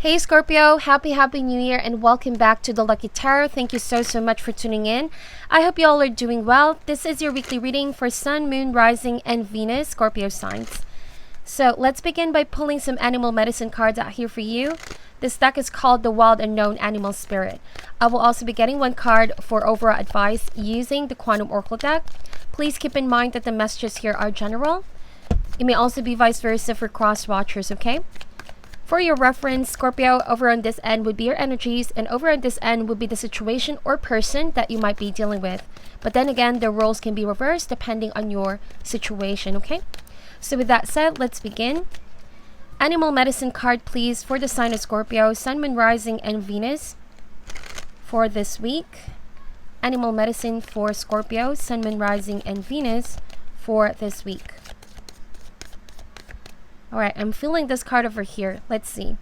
Hey Scorpio, happy new year and welcome back to the Lucky Tarot. Thank you so much for tuning in. I hope you all are doing well. This is your weekly reading for Sun, Moon, Rising, and Venus, Scorpio signs. So let's begin by pulling some animal medicine cards out here for you. This deck is called the Wild Unknown Animal Spirit. I will also be getting one card for overall advice using the Quantum Oracle deck. Please keep in mind that the messages here are general. It may also be vice versa for cross watchers, okay? For your reference, Scorpio, over on this end would be your energies, and over on this end would be the situation or person that you might be dealing with. But then again, the roles can be reversed depending on your situation, okay? So with that said, let's begin. Animal medicine card, please, for the sign of Scorpio, Sun, Moon, Rising, and Venus for this week. Animal medicine for Scorpio, Sun, Moon, Rising, and Venus for this week. Alright, I'm feeling this card over here. Let's see.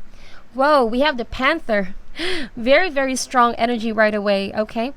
Whoa, we have the Panther. Very strong energy right away, okay?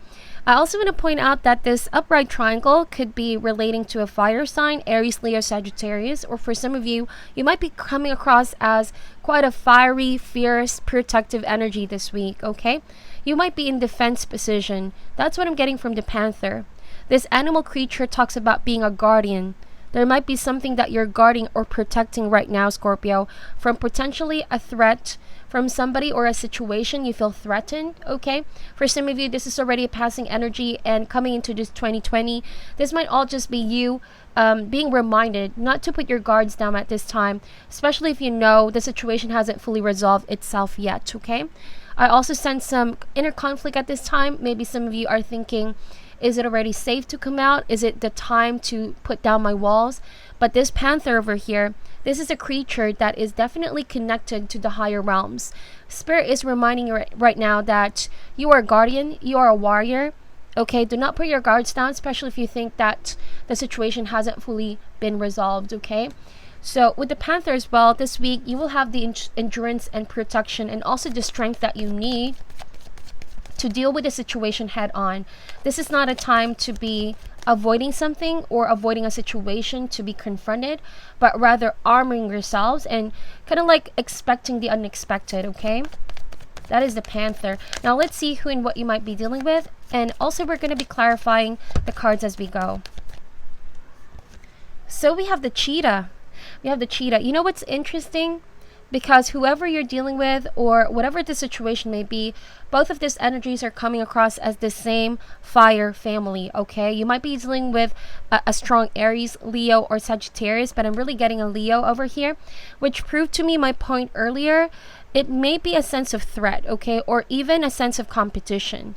I also want to point out that this upright triangle could be relating to a fire sign, Aries, Leo, Sagittarius, or for some of you, you might be coming across as quite a fiery, fierce, protective energy this week, okay? You might be in defense position. That's what I'm getting from the Panther. This animal creature talks about being a guardian. There might be something that you're guarding or protecting right now, Scorpio, from potentially a threat from somebody or a situation you feel threatened, okay? For some of you, this is already a passing energy, and coming into this 2020, this might all just be you being reminded not to put your guards down at this time, especially if you know the situation hasn't fully resolved itself yet, okay? I also sense some inner conflict at this time. Maybe some of you are thinking, is it already safe to come out? Is it the time to put down my walls? But this Panther over here, this is a creature that is definitely connected to the higher realms. Spirit is reminding you right now that you are a guardian, you are a warrior. Okay, do not put your guards down, especially if you think that the situation hasn't fully been resolved, okay? So with the Panther as well, this week you will have the endurance and protection and also the strength that you need to deal with the situation head on. This is not a time to be avoiding something or avoiding a situation to be confronted, but rather arming yourselves and kind of like expecting the unexpected, okay? That is the Panther. Now let's see who and what you might be dealing with, and also we're going to be clarifying the cards as we go. So we have the Cheetah. You know what's interesting? Because whoever you're dealing with or whatever the situation may be, both of these energies are coming across as the same fire family, okay? You might be dealing with a strong Aries, Leo, or Sagittarius, but I'm really getting a Leo over here, which proved to me my point earlier. It may be a sense of threat, okay? Or even a sense of competition,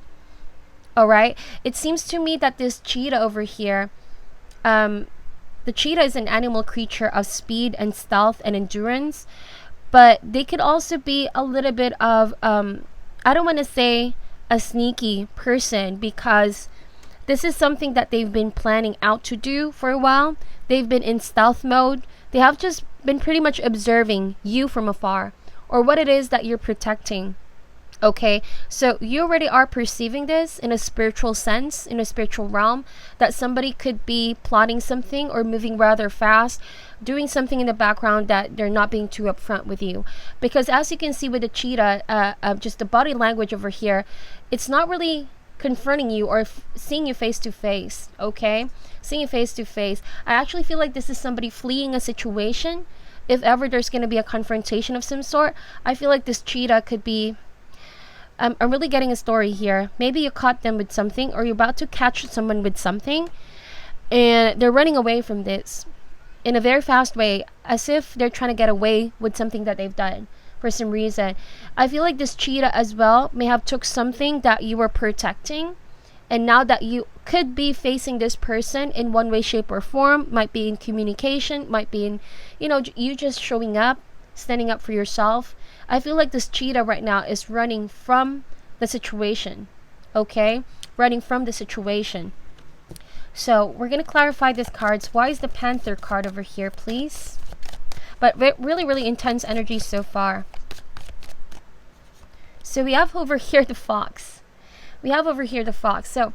all right? It seems to me that this Cheetah over here, the Cheetah is an animal creature of speed and stealth and endurance, but they could also be a little bit of, I don't want to say a sneaky person, because this is something that they've been planning out to do for a while. They've been in stealth mode. They have just been pretty much observing you from afar or what it is that you're protecting. Okay, so you already are perceiving this in a spiritual sense, in a spiritual realm, that somebody could be plotting something or moving rather fast, doing something in the background that they're not being too upfront with you. Because as you can see with the Cheetah, just the body language over here, it's not really confronting you or seeing you face to face, okay? Seeing you face to face. I actually feel like this is somebody fleeing a situation. If ever there's going to be a confrontation of some sort, I feel like this Cheetah could be... I'm really getting a story here. Maybe you caught them with something, or you're about to catch someone with something, and they're running away from this in a very fast way, as if they're trying to get away with something that they've done for some reason. I feel like this Cheetah as well may have took something that you were protecting, and now that you could be facing this person in one way, shape, or form, might be in communication, might be in, you just showing up, standing up for yourself. I feel like this Cheetah right now is running from the situation, okay? Running from the situation. So we're going to clarify these cards. Why is the Panther card over here, please? But really intense energy so far. So we have over here the Fox. So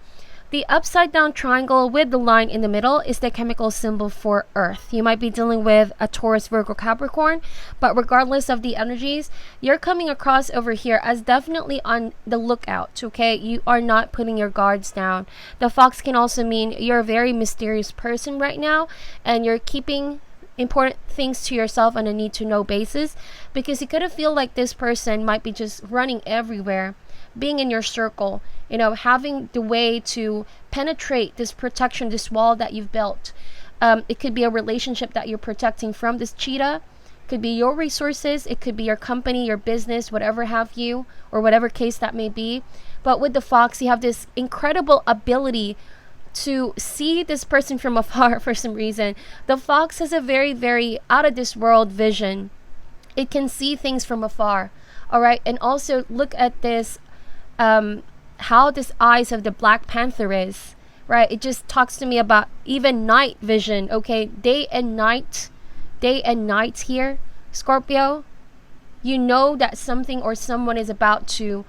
The upside down triangle with the line in the middle is the chemical symbol for Earth. You might be dealing with a Taurus, Virgo, Capricorn, but regardless of the energies, you're coming across over here as definitely on the lookout, okay? You are not putting your guards down. The fox can also mean you're a very mysterious person right now, and you're keeping important things to yourself on a need to know basis, because you could have feel like this person might be just running everywhere, being in your circle, having the way to penetrate this protection, this wall that you've built. It could be a relationship that you're protecting from this cheetah. It could be your resources. It could be your company, your business, whatever have you, or whatever case that may be. But with the fox, you have this incredible ability to see this person from afar for some reason. The fox has a very, very out of this world vision. It can see things from afar. All right. And also look at this, how this eyes of the Black Panther is, right? It just talks to me about even night vision. Okay. Day and night here, Scorpio. You know that something or someone is about to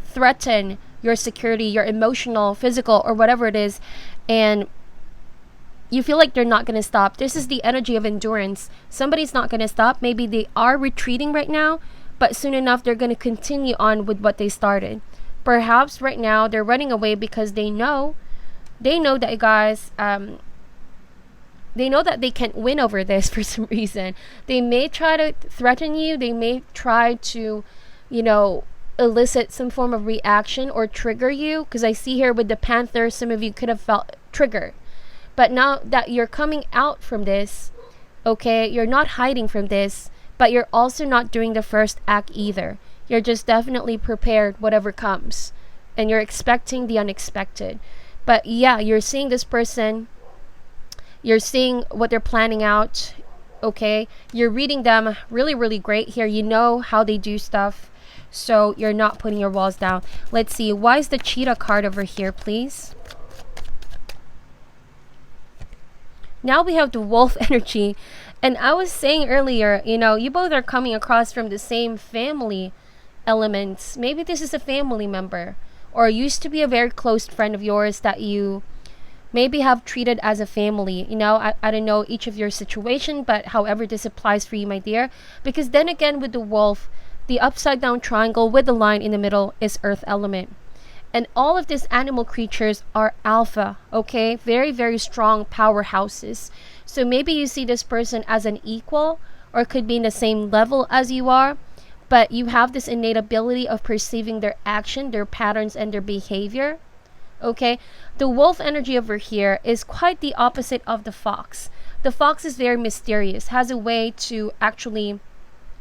threaten your security, your emotional, physical, or whatever it is, and you feel like they're not going to stop. This is the energy of endurance. Somebody's not going to stop. Maybe they are retreating right now, but soon enough they're going to continue on with what they started. Perhaps right now they're running away because they know that, guys, they know that they can't win over this for some reason. They may try to threaten you. They may try to, elicit some form of reaction or trigger you, because I see here with the panther, some of you could have felt triggered. But now that you're coming out from this, okay, you're not hiding from this, but you're also not doing the first act either. You're just definitely prepared whatever comes, and you're expecting the unexpected. But yeah, you're seeing this person, you're seeing what they're planning out, okay? You're reading them really, really great here. You know how they do stuff. So you're not putting your walls down. Let's see. Why is the cheetah card over here, please? Now we have the wolf energy. And I was saying earlier, you both are coming across from the same family elements. Maybe this is a family member, or used to be a very close friend of yours that you maybe have treated as a family. I don't know each of your situation, but however this applies for you, my dear. Because then again, with the wolf, the upside down triangle with the line in the middle is earth element. And all of these animal creatures are alpha, okay? Very, very strong powerhouses. So maybe you see this person as an equal, or could be in the same level as you are, but you have this innate ability of perceiving their action, their patterns, and their behavior, okay? The wolf energy over here is quite the opposite of the fox. The fox is very mysterious, has a way to actually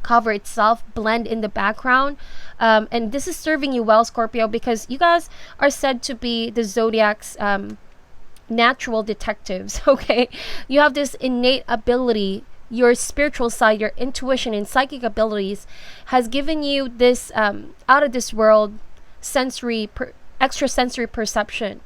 cover itself, blend in the background, and this is serving you well, Scorpio, because you guys are said to be the zodiac's natural detectives. Okay, you have this innate ability. Your spiritual side, your intuition and psychic abilities has given you this out of this world extrasensory perception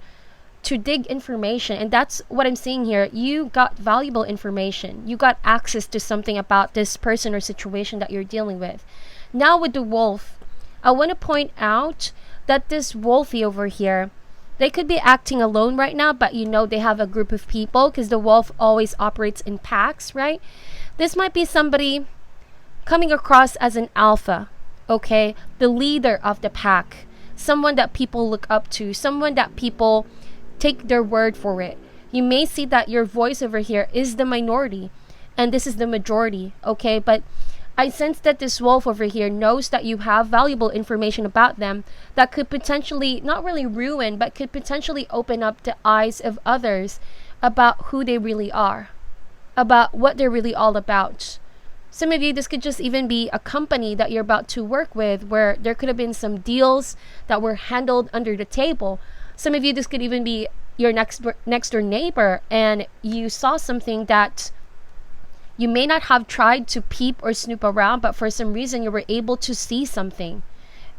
to dig information. And that's what I'm seeing here. You got valuable information. You got access to something about this person or situation that you're dealing with. Now with the wolf, I want to point out that this wolfie over here, they could be acting alone right now, but they have a group of people, because the wolf always operates in packs, right? This might be somebody coming across as an alpha, okay? The leader of the pack. Someone that people look up to. Someone that people take their word for it. You may see that your voice over here is the minority and this is the majority, okay? But I sense that this wolf over here knows that you have valuable information about them that could potentially not really ruin, but could potentially open up the eyes of others about who they really are, about what they're really all about. Some of you, this could just even be a company that you're about to work with, where there could have been some deals that were handled under the table. Some of you, this could even be your next door neighbor, and you saw something that you may not have tried to peep or snoop around, but for some reason you were able to see something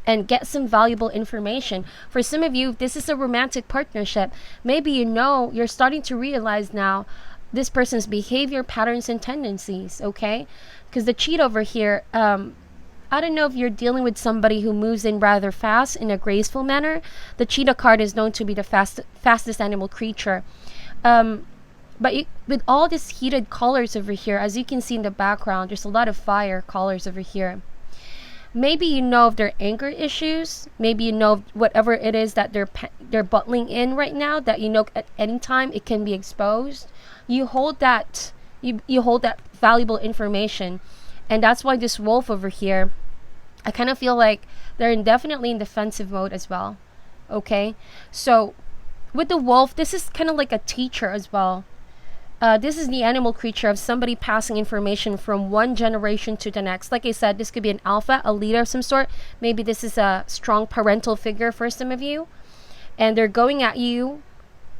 and get some valuable information. For some of you, this is a romantic partnership. Maybe you're starting to realize now this person's behavior, patterns, and tendencies, okay? Because the cheat over here, I don't know if you're dealing with somebody who moves in rather fast in a graceful manner. The cheetah card is known to be the fastest animal creature. With all these heated colors over here, as you can see in the background, there's a lot of fire colors over here. Maybe you know of their anger issues. Maybe you know whatever it is that they're bottling in right now, that you know at any time it can be exposed. You hold that you hold that valuable information, and that's why this wolf over here, I kind of feel like they're definitely in defensive mode as well. Okay, so with the wolf, this is kind of like a teacher as well. This is the animal creature of somebody passing information from one generation to the next. Like I said, this could be an alpha, a leader of some sort. Maybe this is a strong parental figure for some of you. And they're going at you,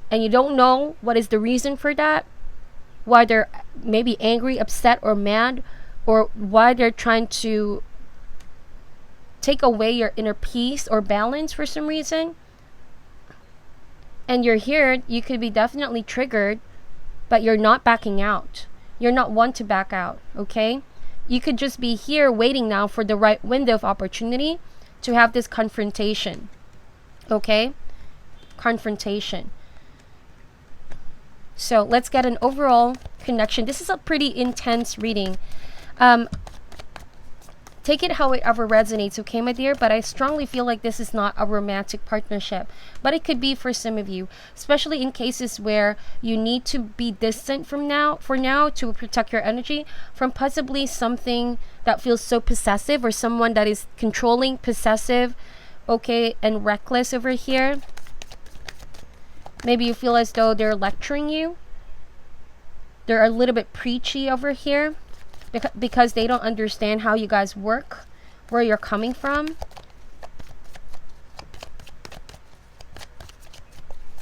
and you don't know what is the reason for that. Why they're maybe angry, upset, or mad. Or why they're trying to take away your inner peace or balance for some reason. And you're here, you could be definitely triggered, but you're not backing out. You're not one to back out, okay? You could just be here waiting now for the right window of opportunity to have this confrontation, okay? Confrontation. So let's get an overall connection. This is a pretty intense reading. Take it however resonates, okay, my dear? But I strongly feel like this is not a romantic partnership. But it could be for some of you, especially in cases where you need to be distant for now to protect your energy from possibly something that feels so possessive, or someone that is controlling, possessive, okay, and reckless over here. Maybe you feel as though they're lecturing you. They're a little bit preachy over here. Because they don't understand how you guys work, where you're coming from.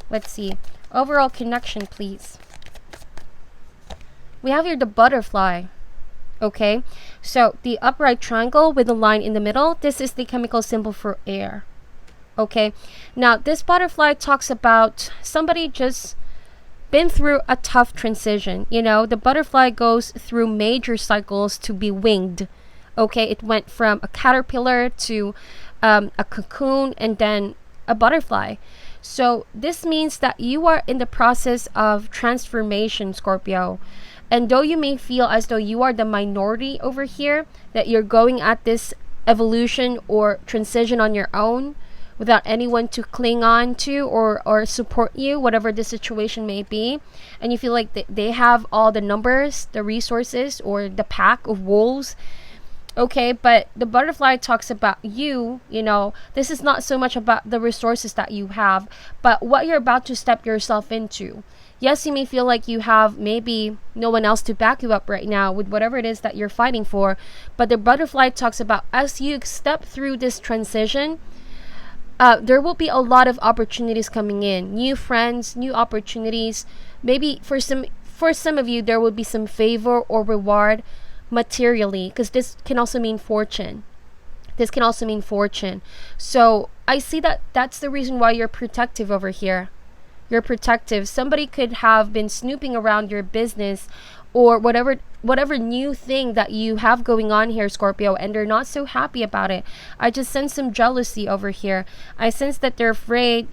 Let's see. Overall connection, please. We have here the butterfly. Okay. So the upright triangle with a line in the middle. This is the chemical symbol for air. Okay. Now this butterfly talks about somebody just been through a tough transition. You know, the butterfly goes through major cycles to be winged. Okay, it went from a caterpillar to a cocoon and then a butterfly. So this means that you are in the process of transformation, Scorpio. And though you may feel as though you are the minority over here, that you're going at this evolution or transition on your own, without anyone to cling on to or support you, whatever the situation may be, and you feel like they have all the numbers, the resources, or the pack of wolves, okay? But the butterfly talks about you know, this is not so much about the resources that you have, but what you're about to step yourself into. Yes, you may feel like you have maybe no one else to back you up right now with whatever it is that you're fighting for, but the butterfly talks about as you step through this transition, there will be a lot of opportunities coming in, new friends, new opportunities. Maybe for some of you there will be some favor or reward materially, because this can also mean fortune. So I see that that's the reason why you're protective over here. You're protective. Somebody could have been snooping around your business or whatever new thing that you have going on here, Scorpio, and they're not so happy about it. I just sense some jealousy over here. I sense that they're afraid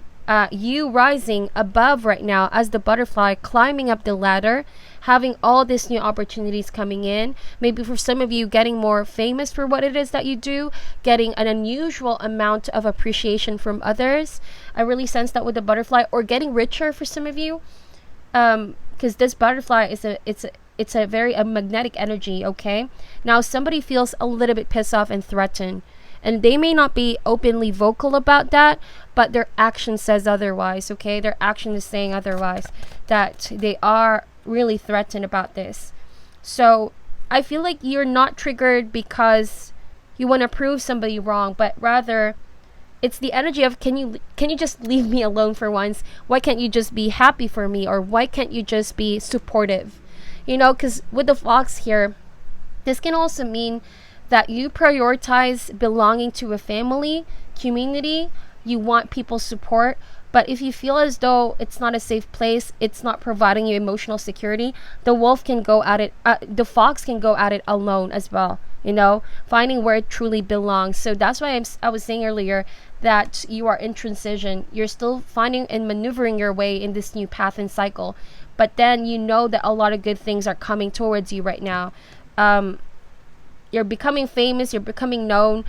you rising above right now as the butterfly, climbing up the ladder, having all these new opportunities coming in. Maybe for some of you, getting more famous for what it is that you do, getting an unusual amount of appreciation from others. I really sense that with the butterfly, or getting richer for some of you, because this butterfly is it's a very magnetic energy, okay? Now, somebody feels a little bit pissed off and threatened. And they may not be openly vocal about that, but their action says otherwise, okay? Their action is saying otherwise, that they are really threatened about this. So I feel like you're not triggered because you want to prove somebody wrong, but rather it's the energy of, can you just leave me alone for once? Why can't you just be happy for me? Or why can't you just be supportive? You know, because with the fox here, this can also mean that you prioritize belonging to a family, community. You want people's support But if you feel as though it's not a safe place, it's not providing you emotional security, the wolf can go at it, the fox can go at it alone as well, finding where it truly belongs. So that's why I was saying earlier that you are in transition. You're still finding and maneuvering your way in this new path and cycle. But then you know that a lot of good things are coming towards you right now. You're becoming famous, you're becoming known.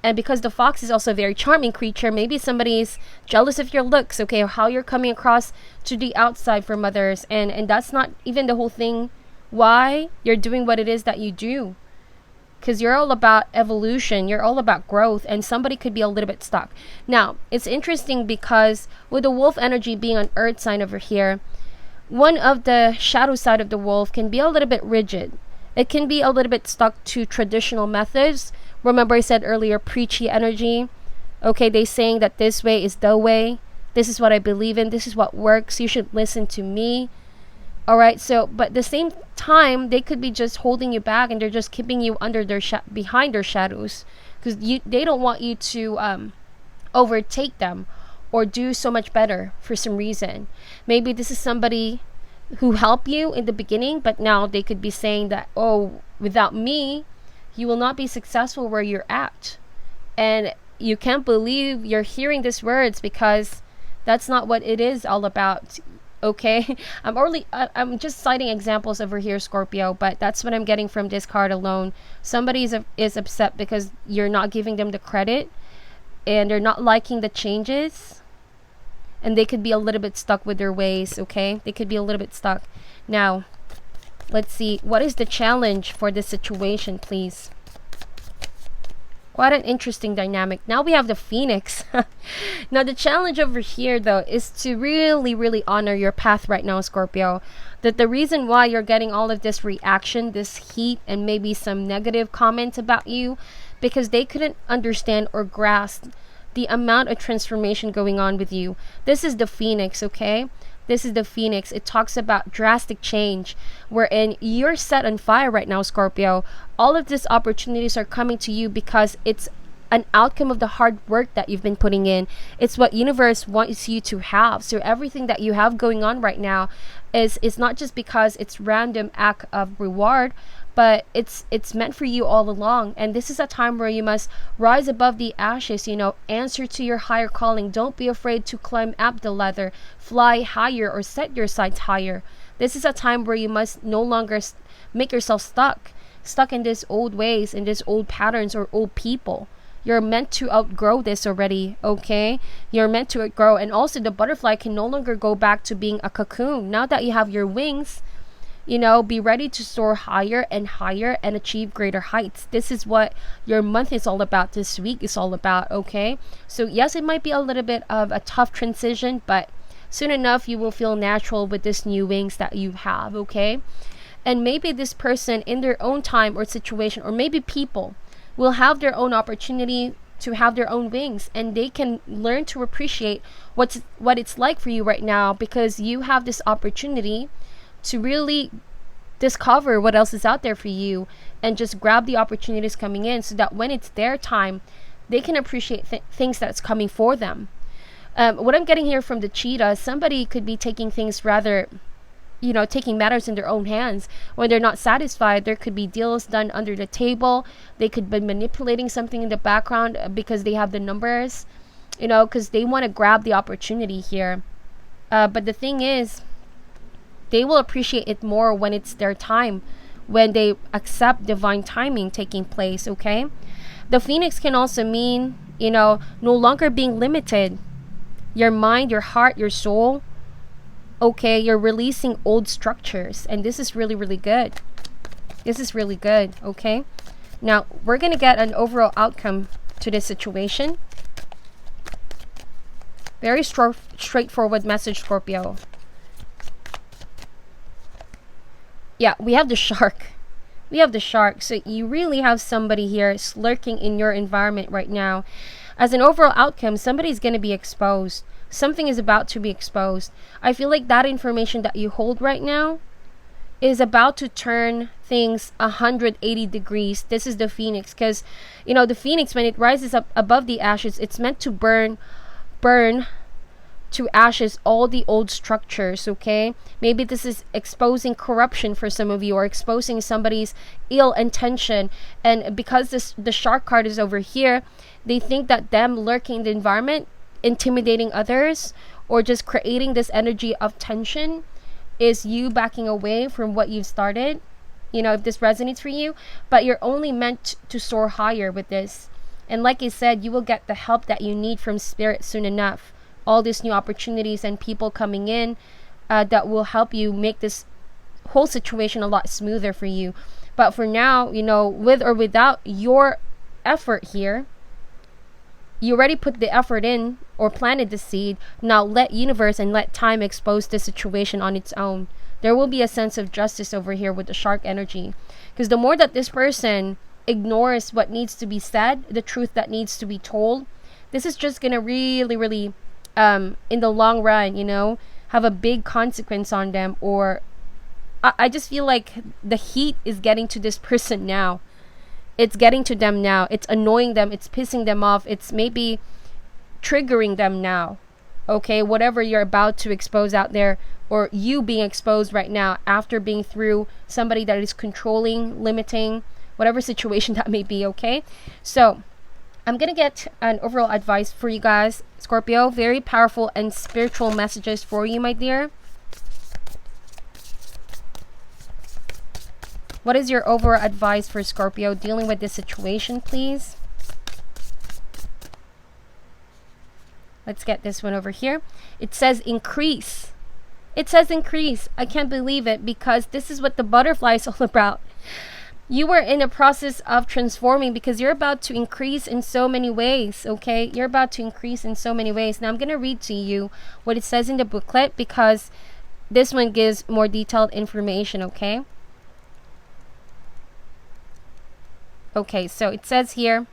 And because the fox is also a very charming creature, maybe somebody's jealous of your looks, okay, or how you're coming across to the outside from others. And that's not even the whole thing why you're doing what it is that you do. Because you're all about evolution, you're all about growth, and somebody could be a little bit stuck. Now, it's interesting because with the wolf energy being an earth sign over here, one of the shadow side of the wolf can be a little bit rigid. It can be a little bit stuck to traditional methods. Remember I said earlier, preachy energy. Okay, they saying that this way is the way. This is what I believe in. This is what works. You should listen to me. All right, so, but at the same time, they could be just holding you back, and they're just keeping you under their behind their shadows, because they don't want you to overtake them or do so much better for some reason. Maybe this is somebody who helped you in the beginning, but now they could be saying that, oh, without me, you will not be successful where you're at. And you can't believe you're hearing these words, because that's not what it is all about. Okay, I'm just citing examples over here, Scorpio, but that's what I'm getting from this card alone. Somebody is upset because you're not giving them the credit, and they're not liking the changes, and they could be a little bit stuck with their ways. Okay, they could be a little bit stuck. Now, let's see, what is the challenge for this situation, please? Quite an interesting dynamic. Now we have the Phoenix. Now the challenge over here, though, is to really, really honor your path right now, Scorpio. That the reason why you're getting all of this reaction, this heat, and maybe some negative comments about you, because they couldn't understand or grasp the amount of transformation going on with you. This is the Phoenix, okay? This is the Phoenix. It talks about drastic change, wherein you're set on fire right now, Scorpio. All of these opportunities are coming to you because it's an outcome of the hard work that you've been putting in. It's what universe wants you to have. So everything that you have going on right now is not just because it's random act of reward, but it's meant for you all along. And this is a time where you must rise above the ashes, answer to your higher calling. Don't be afraid to climb up the ladder, fly higher, or set your sights higher. This is a time where you must no longer make yourself stuck in these old ways, in these old patterns or old people. You're meant to outgrow this already, okay? You're meant to outgrow. And also the butterfly can no longer go back to being a cocoon. Now that you have your wings, be ready to soar higher and higher and achieve greater heights. This is what your month is all about. This week is all about, okay? So yes, it might be a little bit of a tough transition, but soon enough, you will feel natural with this new wings that you have, okay? And maybe this person in their own time or situation, or maybe people, will have their own opportunity to have their own wings, and they can learn to appreciate what it's like for you right now, because you have this opportunity to really discover what else is out there for you and just grab the opportunities coming in, so that when it's their time, they can appreciate things that's coming for them. What I'm getting here from the cheetah, somebody could be taking things rather, taking matters in their own hands. When they're not satisfied, there could be deals done under the table. They could be manipulating something in the background because they have the numbers, because they want to grab the opportunity here. But the thing is, they will appreciate it more when it's their time, when they accept divine timing taking place, okay? The Phoenix can also mean, no longer being limited. Your mind, your heart, your soul, okay? You're releasing old structures, and this is really, really good. This is really good, okay? Now, we're going to get an overall outcome to this situation. Very straightforward message, Scorpio. Yeah, we have the shark. We have the shark. So you really have somebody here lurking in your environment right now. As an overall outcome, somebody's going to be exposed. Something is about to be exposed. I feel like that information that you hold right now is about to turn things 180 degrees. This is the Phoenix, because the Phoenix, when it rises up above the ashes, it's meant to burn to ashes all the old structures, okay? Maybe this is exposing corruption for some of you, or exposing somebody's ill intention. And because the shark card is over here, they think that them lurking in the environment, intimidating others, or just creating this energy of tension is you backing away from what you've started. If this resonates for you, but you're only meant to soar higher with this. And like I said, you will get the help that you need from spirit soon enough. All these new opportunities and people coming in that will help you make this whole situation a lot smoother for you. But for now, with or without your effort here, you already put the effort in or planted the seed. Now let universe and let time expose the situation on its own. There will be a sense of justice over here with the shark energy. Because the more that this person ignores what needs to be said, the truth that needs to be told, this is just going to really, really, in the long run, have a big consequence on them. Or I just feel like the heat is getting to this person now. It's getting to them now. It's annoying them. It's pissing them off. It's maybe triggering them now. Okay, whatever you're about to expose out there, or you being exposed right now after being through somebody that is controlling, limiting, whatever situation that may be, okay? So I'm going to get an overall advice for you guys, Scorpio. Very powerful and spiritual messages for you, my dear. What is your overall advice for Scorpio dealing with this situation, please? Let's get this one over here. It says increase. It says increase. I can't believe it, because this is what the butterfly is all about. You are in a process of transforming because you're about to increase in so many ways, okay? You're about to increase in so many ways. Now I'm going to read to you what it says in the booklet, because this one gives more detailed information, okay? Okay, so it says here,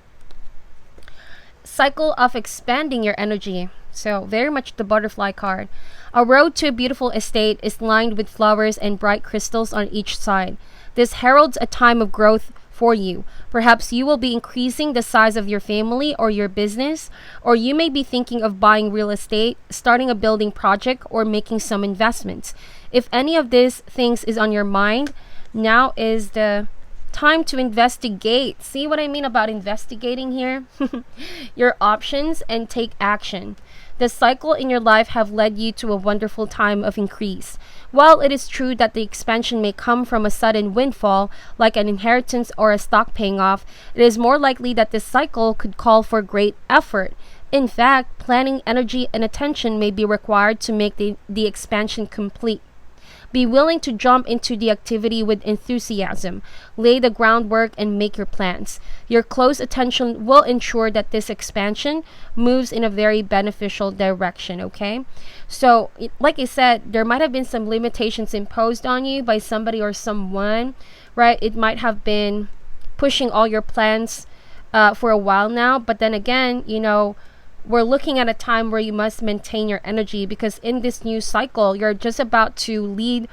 cycle of expanding your energy. So very much the butterfly card. A road to a beautiful estate is lined with flowers and bright crystals on each side. This heralds a time of growth for you. Perhaps you will be increasing the size of your family or your business, or you may be thinking of buying real estate, starting a building project, or making some investments. If any of these things is on your mind, now is the time to investigate. See what I mean about investigating here? Your options and take action. The cycle in your life have led you to a wonderful time of increase. While it is true that the expansion may come from a sudden windfall, like an inheritance or a stock paying off, it is more likely that this cycle could call for great effort. In fact, planning, energy, and attention may be required to make the expansion complete. Be willing to jump into the activity with enthusiasm. Lay the groundwork and make your plans. Your close attention will ensure that this expansion moves in a very beneficial direction, okay? So, like I said, there might have been some limitations imposed on you by somebody or someone, right? It might have been pushing all your plans for a while now, but then again, we're looking at a time where you must maintain your energy, because in this new cycle, you're just about to lead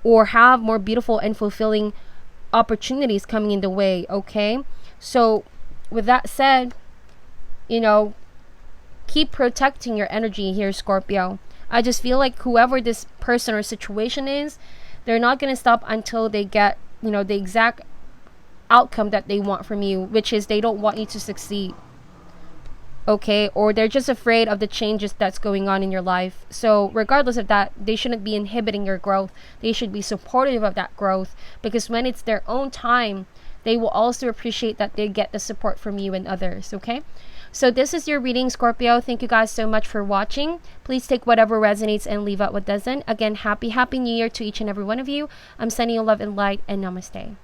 or have more beautiful and fulfilling opportunities coming in the way, okay? So with that said, keep protecting your energy here, Scorpio. I just feel like whoever this person or situation is, they're not going to stop until they get, the exact outcome that they want from you, which is they don't want you to succeed. Okay, or they're just afraid of the changes that's going on in your life. So regardless of that, they shouldn't be inhibiting your growth. They should be supportive of that growth, because when it's their own time, they will also appreciate that they get the support from you and others, okay? So this is your reading, Scorpio. Thank you guys so much for watching. Please take whatever resonates and leave out what doesn't. Again, happy New Year to each and every one of you. I'm sending you love and light, and namaste.